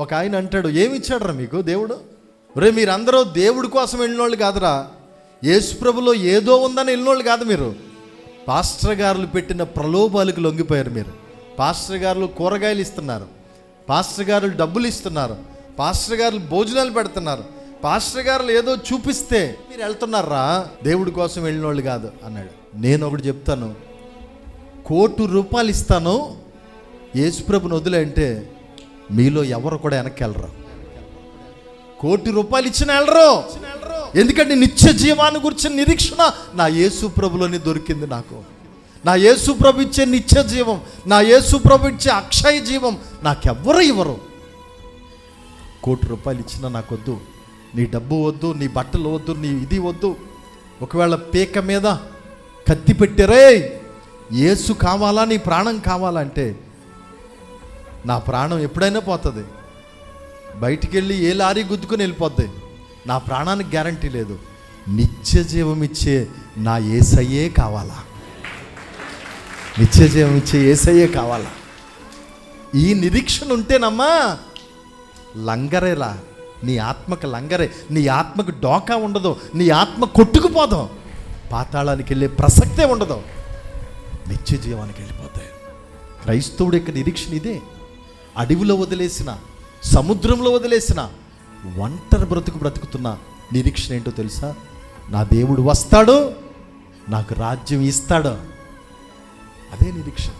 ఒక ఆయన అంటాడు, ఏమి ఇచ్చాడరా మీకు దేవుడు? రే మీరందరూ దేవుడి కోసం వెళ్ళినోళ్ళు కాదురా, యేసుప్రభులో ఏదో ఉందని వెళ్ళినోళ్ళు కాదు మీరు. పాస్టర్ గారులు పెట్టిన ప్రలోభాలకు లొంగిపోయారు మీరు. పాస్టర్ గారులు కూరగాయలు ఇస్తున్నారు, పాస్టర్ గారులు డబ్బులు ఇస్తున్నారు, పాస్టర్ గారులు భోజనాలు పెడుతున్నారు, పాస్టర్ గారులు ఏదో చూపిస్తే మీరు వెళ్తున్నారా, దేవుడి కోసం వెళ్ళినోళ్ళు కాదు అన్నాడు. నేను ఒకటి చెప్తాను, ₹1,000,000 ఇస్తాను యేసుప్రభుని వదిలే అంటే మీలో ఎవరు కూడా వెనక్కి వెళ్ళరు. ₹1,000,000 ఇచ్చిన వెళ్ళరు. ఎందుకంటే నిత్య జీవాన్ని గురించిన నిరీక్షణ నా యేసుప్రభులోని దొరికింది నాకు. నా యేసుప్రభు ఇచ్చే నిత్య జీవం, నా యేసుప్రభు ఇచ్చే అక్షయ జీవం నాకెవ్వరు ఇవ్వరు. ₹1,000,000 ఇచ్చినా నాకొద్దు, నీ డబ్బు వద్దు, నీ బట్టలు వద్దు, నీ ఇది వద్దు. ఒకవేళ పీక మీద కత్తి పెట్టారే, యేసు కావాలా, నీ ప్రాణం కావాలంటే నా ప్రాణం ఎప్పుడైనా పోతుంది. బయటికి వెళ్ళి ఏ లారీ గుద్దుకొని వెళ్ళిపోద్ది, నా ప్రాణానికి గ్యారంటీ లేదు. నిత్య జీవం ఇచ్చే నా యేసయ్యే కావాలా, నిత్య జీవం ఇచ్చే యేసయ్యే కావాలా. ఈ నిరీక్షణ ఉంటేనమ్మా లంగరేలా, నీ ఆత్మకు లంగరే, నీ ఆత్మకు డోకా ఉండదు, నీ ఆత్మ కొట్టుకుపోదాం, పాతాళానికి వెళ్ళే ప్రసక్తే ఉండదు, నిత్య జీవానికి వెళ్ళిపోతాయి. క్రైస్తవుడి యొక్క నిరీక్షణ ఇదే. అడవిలో వదిలేసిన, సముద్రంలో వదిలేసిన, ఒంటరి బ్రతుకుతున్న నిరీక్షణ ఏంటో తెలుసా? నా దేవుడు వస్తాడు, నాకు రాజ్యం ఇస్తాడు. అదే నిరీక్షణ.